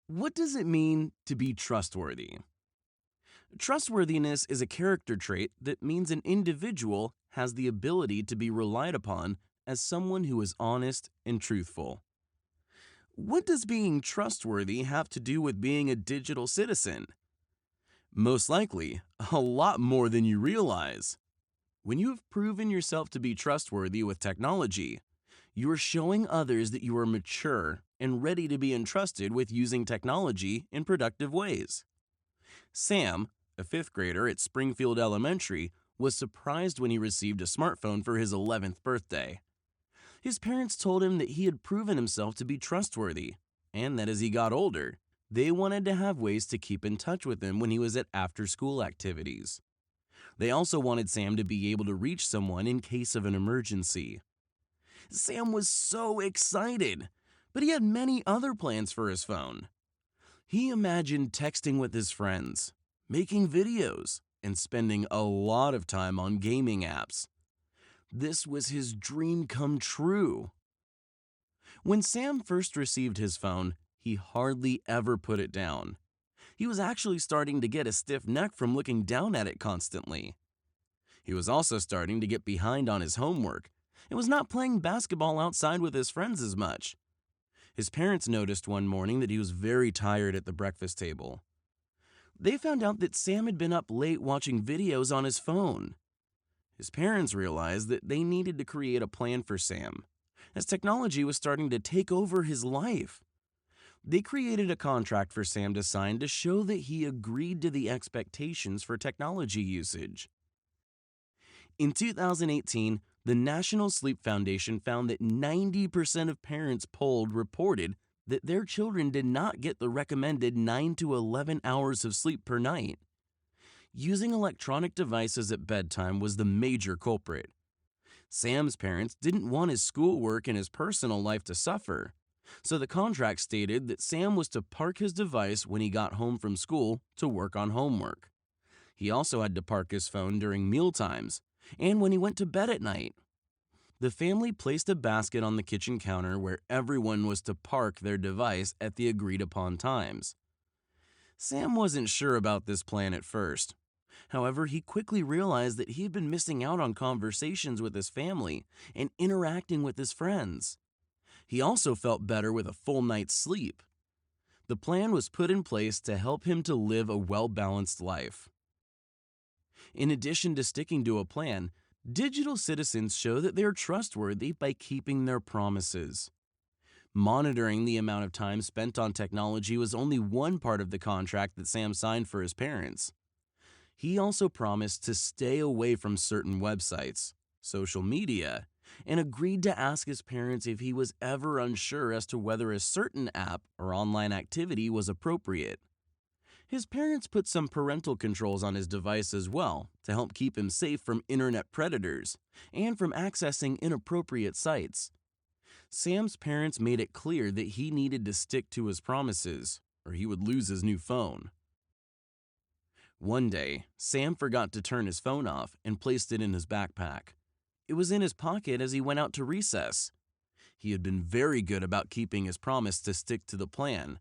What does it mean to be trustworthy? Trustworthiness is a character trait that means an individual has the ability to be relied upon as someone who is honest and truthful. What does being trustworthy have to do with being a digital citizen? Most likely, a lot more than you realize. When you have proven yourself to be trustworthy with technology, you are showing others that you are mature and ready to be entrusted with using technology in productive ways. Sam, a fifth grader at Springfield Elementary, was surprised when he received a smartphone for his 11th birthday. His parents told him that he had proven himself to be trustworthy, and that as he got older, they wanted to have ways to keep in touch with him when he was at after-school activities. They also wanted Sam to be able to reach someone in case of an emergency. Sam was so excited, but he had many other plans for his phone. He imagined texting with his friends, making videos, and spending a lot of time on gaming apps. This was his dream come true. When Sam first received his phone, he hardly ever put it down. He was actually starting to get a stiff neck from looking down at it constantly. He was also starting to get behind on his homework and was not playing basketball outside with his friends as much. His parents noticed one morning that he was very tired at the breakfast table. They found out that Sam had been up late watching videos on his phone. His parents realized that they needed to create a plan for Sam, as technology was starting to take over his life. They created a contract for Sam to sign to show that he agreed to the expectations for technology usage. In 2018, the National Sleep Foundation found that 90% of parents polled reported that their children did not get the recommended 9 to 11 hours of sleep per night. Using electronic devices at bedtime was the major culprit. Sam's parents didn't want his schoolwork and his personal life to suffer, so the contract stated that Sam was to park his device when he got home from school to work on homework. He also had to park his phone during meal times and when he went to bed at night. The family placed a basket on the kitchen counter where everyone was to park their device at the agreed upon times. Sam wasn't sure about this plan at first. However, he quickly realized that he had been missing out on conversations with his family and interacting with his friends. He also felt better with a full night's sleep. The plan was put in place to help him to live a well-balanced life. In addition to sticking to a plan, digital citizens show that they are trustworthy by keeping their promises. Monitoring the amount of time spent on technology was only one part of the contract that Sam signed for his parents. He also promised to stay away from certain websites, social media, and agreed to ask his parents if he was ever unsure as to whether a certain app or online activity was appropriate. His parents put some parental controls on his device as well to help keep him safe from internet predators and from accessing inappropriate sites. Sam's parents made it clear that he needed to stick to his promises or he would lose his new phone. One day, Sam forgot to turn his phone off and placed it in his backpack. It was in his pocket as he went out to recess. He had been very good about keeping his promise to stick to the plan,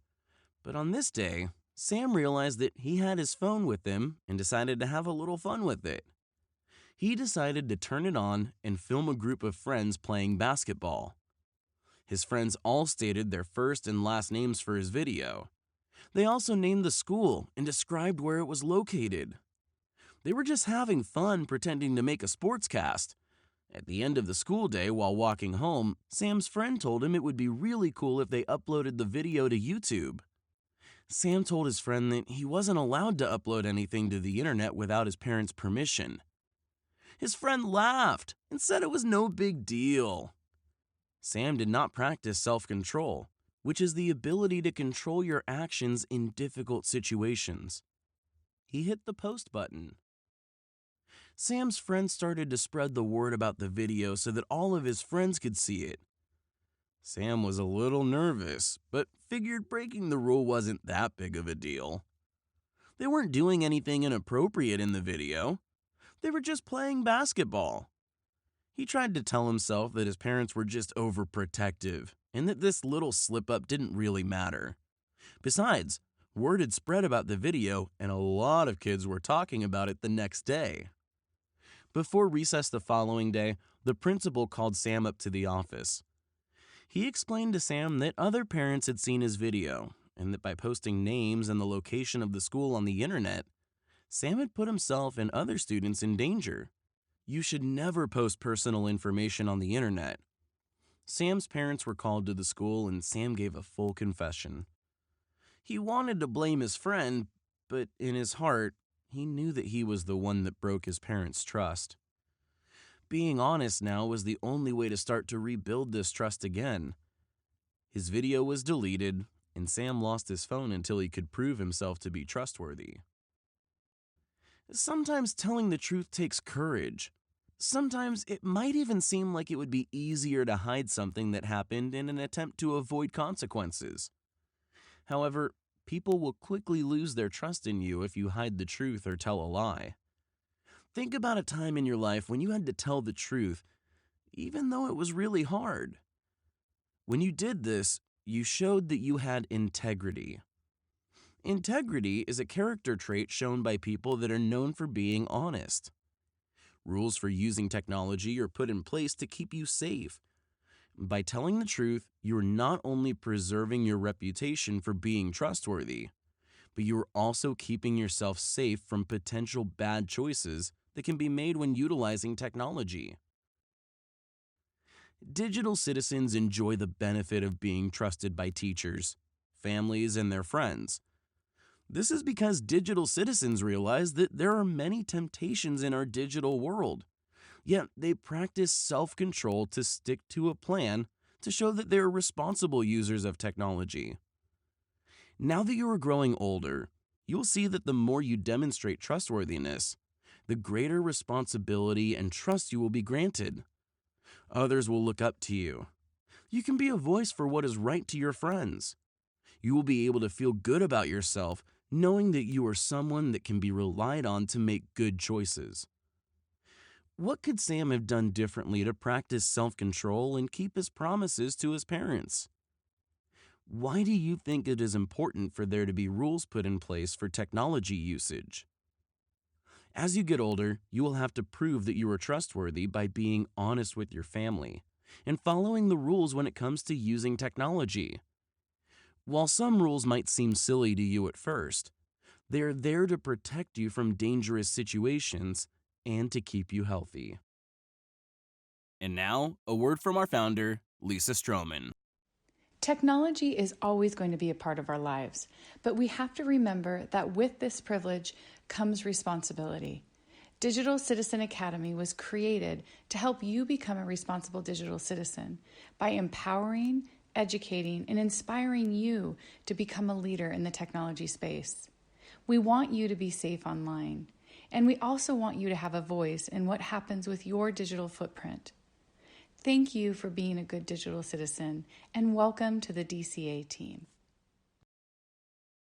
but on this day, Sam realized that he had his phone with him and decided to have a little fun with it. He decided to turn it on and film a group of friends playing basketball. His friends all stated their first and last names for his video. They also named the school and described where it was located. They were just having fun pretending to make a sportscast. At the end of the school day while walking home, Sam's friend told him it would be really cool if they uploaded the video to YouTube. Sam told his friend that he wasn't allowed to upload anything to the internet without his parents' permission. His friend laughed and said it was no big deal. Sam did not practice self-control, which is the ability to control your actions in difficult situations. He hit the post button. Sam's friends started to spread the word about the video so that all of his friends could see it. Sam was a little nervous, but figured breaking the rule wasn't that big of a deal. They weren't doing anything inappropriate in the video. They were just playing basketball. He tried to tell himself that his parents were just overprotective and that this little slip-up didn't really matter. Besides, word had spread about the video and a lot of kids were talking about it the next day. Before recess the following day, the principal called Sam up to the office. He explained to Sam that other parents had seen his video and that by posting names and the location of the school on the internet, Sam had put himself and other students in danger. You should never post personal information on the internet. Sam's parents were called to the school and Sam gave a full confession. He wanted to blame his friend, but in his heart, he knew that he was the one that broke his parents' trust. Being honest now was the only way to start to rebuild this trust again. His video was deleted, and Sam lost his phone until he could prove himself to be trustworthy. Sometimes telling the truth takes courage. Sometimes it might even seem like it would be easier to hide something that happened in an attempt to avoid consequences. However, people will quickly lose their trust in you if you hide the truth or tell a lie. Think about a time in your life when you had to tell the truth, even though it was really hard. When you did this, you showed that you had integrity. Integrity is a character trait shown by people that are known for being honest. Rules for using technology are put in place to keep you safe. By telling the truth, you are not only preserving your reputation for being trustworthy, but you are also keeping yourself safe from potential bad choices that can be made when utilizing technology. Digital citizens enjoy the benefit of being trusted by teachers, families, and their friends. This is because digital citizens realize that there are many temptations in our digital world, yet they practice self-control to stick to a plan to show that they are responsible users of technology. Now that you are growing older, you will see that the more you demonstrate trustworthiness, the greater responsibility and trust you will be granted. Others will look up to you. You can be a voice for what is right to your friends. You will be able to feel good about yourself knowing that you are someone that can be relied on to make good choices. What could Sam have done differently to practice self-control and keep his promises to his parents? Why do you think it is important for there to be rules put in place for technology usage? As you get older, you will have to prove that you are trustworthy by being honest with your family and following the rules when it comes to using technology. While some rules might seem silly to you at first, they are there to protect you from dangerous situations and to keep you healthy. And now, a word from our founder, Lisa Stroman. Technology is always going to be a part of our lives, but we have to remember that with this privilege comes responsibility. Digital Citizen Academy was created to help you become a responsible digital citizen by empowering, educating, and inspiring you to become a leader in the technology space. We want you to be safe online, and we also want you to have a voice in what happens with your digital footprint. Thank you for being a good digital citizen, and welcome to the DCA team.